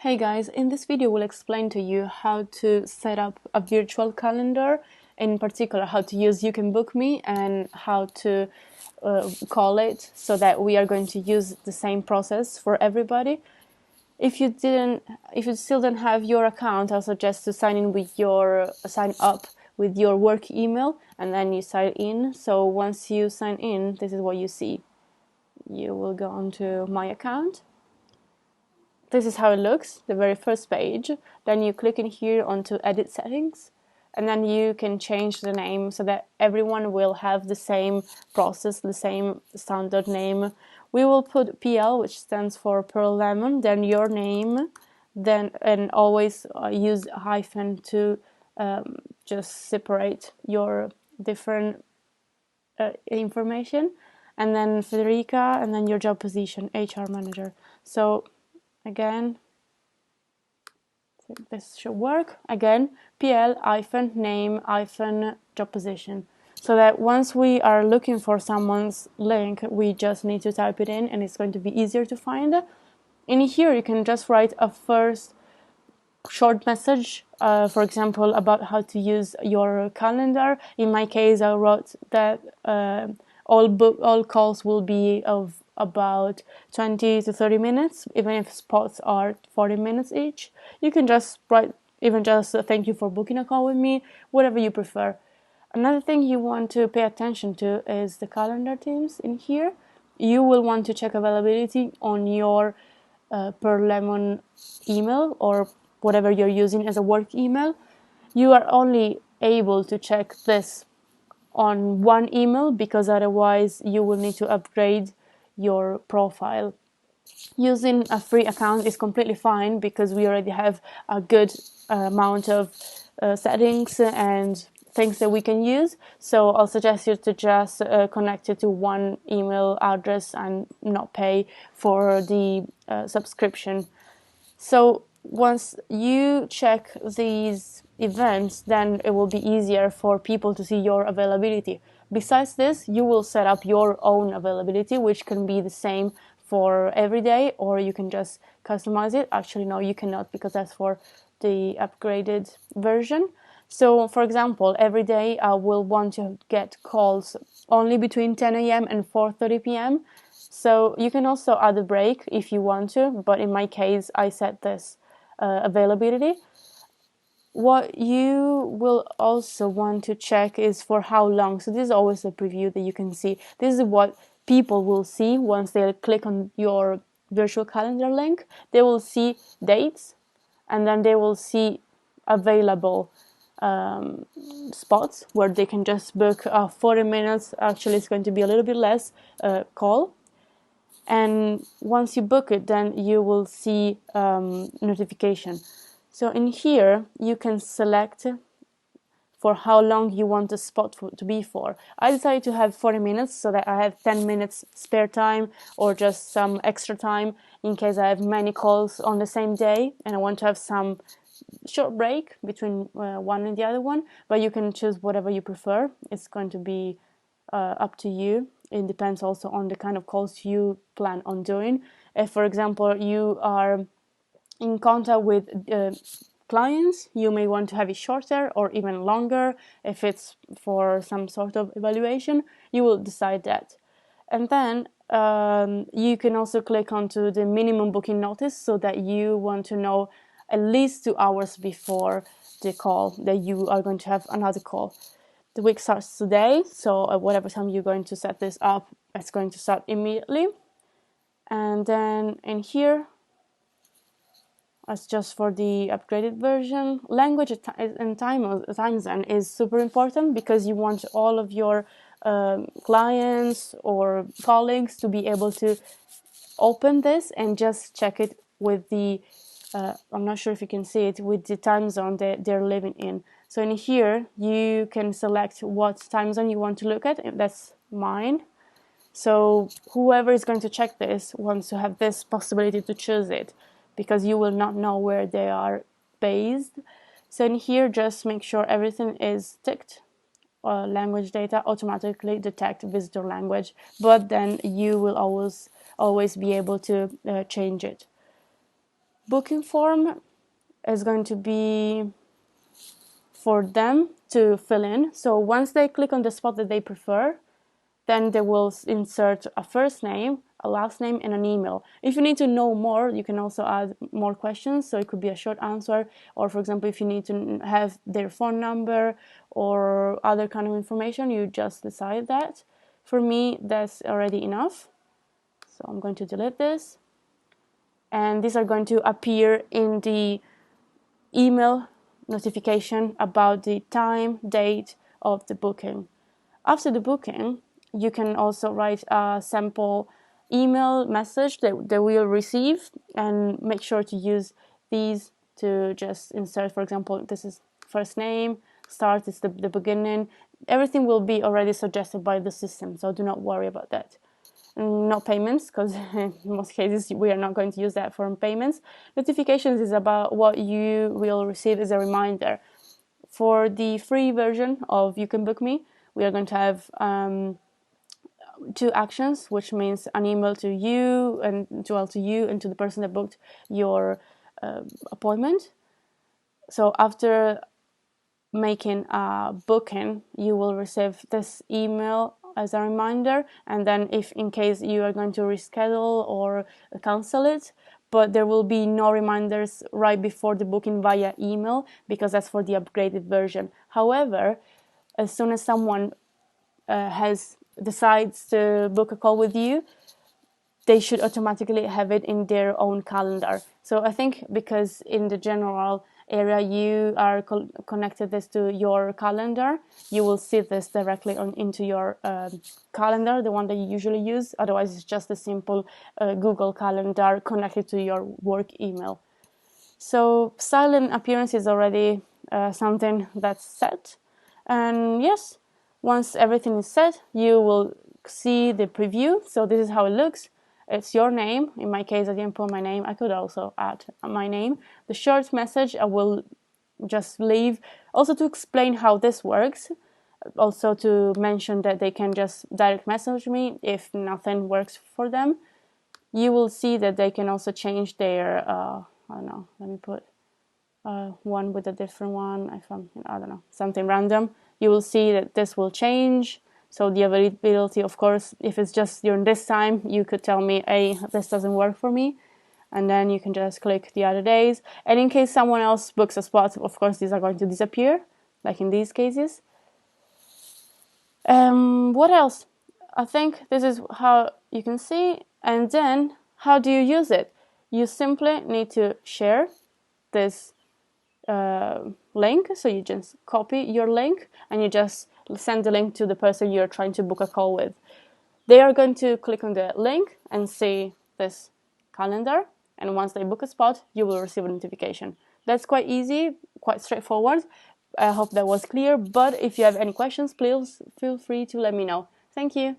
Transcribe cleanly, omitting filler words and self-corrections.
Hey guys, in this video we'll explain to you how to set up a virtual calendar, in particular how to use You Can Book Me and how to call it, so that we are going to use the same process for everybody. If you still don't have your account, I'll suggest to sign up with your work email and then you sign in. So once you sign in, this is what you see. You will go onto my account. This is how it looks, the very first page. Then you click in here onto edit settings, and then you can change the name so that everyone will have the same process, the same standard name. We will put PL, which stands for Pearl Lemon, then your name, and always use a hyphen to just separate your different information, and then Federica, and then your job position, HR manager. So again, this should work. Again, PL hyphen name hyphen job position. So that once we are looking for someone's link, we just need to type it in and it's going to be easier to find. In here, you can just write a first short message, for example, about how to use your calendar. In my case, I wrote that all calls will be of about 20 to 30 minutes, even if spots are 40 minutes each. You can just write even just thank you for booking a call with me, whatever you prefer. Another thing you want to pay attention to is the calendar teams in here. You will want to check availability on your Pearl Lemon email or whatever you're using as a work email. You are only able to check this on one email because otherwise you will need to upgrade your profile. Using a free account is completely fine because we already have a good amount of settings and things that we can use. So I'll suggest you to just connect it to one email address and not pay for the subscription. So once you check these events, then it will be easier for people to see your availability. Besides this, you will set up your own availability, which can be the same for every day, or you can just customize it. Actually, no, you cannot, because that's for the upgraded version. So, for example, every day I will want to get calls only between 10 a.m. and 4:30 p.m. So you can also add a break if you want to, but in my case, I set this availability. What you will also want to check is for how long. So this is always a preview that you can see. This is what people will see once they click on your virtual calendar link. They will see dates, and then they will see available spots where they can just book 40 minutes. Actually, it's going to be a little bit less call. And once you book it, then you will see notification. So in here, you can select for how long you want the spot to be for. I decided to have 40 minutes so that I have 10 minutes spare time or just some extra time in case I have many calls on the same day and I want to have some short break between one and the other one. But you can choose whatever you prefer. It's going to be up to you. It depends also on the kind of calls you plan on doing. If, for example, you are in contact with clients, you may want to have it shorter or even longer. If it's for some sort of evaluation, you will decide that. And then you can also click onto the minimum booking notice so that you want to know at least 2 hours before the call that you are going to have another call. The week starts today, so at whatever time you're going to set this up, it's going to start immediately. And then in here, as just for the upgraded version, language and time zone is super important because you want all of your clients or colleagues to be able to open this and just check it with the I'm not sure if you can see it, with the time zone that they're living in. So in here, you can select what time zone you want to look at, and that's mine. So whoever is going to check this wants to have this possibility to choose it, because you will not know where they are based. So in here, just make sure everything is ticked. Language data automatically detect visitor language, but then you will always be able to change it. booking form is going to be for them to fill in. So once they click on the spot that they prefer, then they will insert a first name, a last name, and an email. If you need to know more, you can also add more questions. So it could be a short answer, or for example, if you need to have their phone number or other kind of information, you just decide that. For me, that's already enough. So I'm going to delete this. And these are going to appear in the email notification about the time, date of the booking. After the booking, you can also write a sample email message that they will receive, and make sure to use these to just insert, for example, this is first name, start is the beginning. Everything will be already suggested by the system, so do not worry about that. Not payments, because in most cases we are not going to use that for payments. Notifications is about what you will receive as a reminder. For the free version of You Can Book Me, we are going to have 2 actions, which means an email to you and to you and to the person that booked your appointment. So after making a booking, you will receive this email as a reminder, and then if in case you are going to reschedule or cancel it, but there will be no reminders right before the booking via email, because that's for the upgraded version. However, as soon as someone decides to book a call with you, they should automatically have it in their own calendar. So I think because in the general area you are connected this to your calendar, you will see this directly into your calendar, the one that you usually use. Otherwise, it's just a simple Google Calendar connected to your work email. So silent appearance is already something that's set. And yes, once everything is set, you will see the preview. So this is how it looks. It's your name. In my case, I didn't put my name. I could also add my name. The short message I will just leave. Also to explain how this works. Also to mention that they can just direct message me if nothing works for them. You will see that they can also change their, I don't know, let me put one with a different one. I don't know, something random. You will see that this will change. So the availability, of course, if it's just during this time, you could tell me, hey, this doesn't work for me. And then you can just click the other days. And in case someone else books a spot, of course, these are going to disappear, like in these cases. What else? I think this is how you can see. And then, how do you use it? You simply need to share this link. So you just copy your link and you just send the link to the person you're trying to book a call with. They are going to click on the link and see this calendar, and once they book a spot, you will receive a notification. That's quite easy, quite straightforward. I hope that was clear, but if you have any questions, please feel free to let me know. Thank you.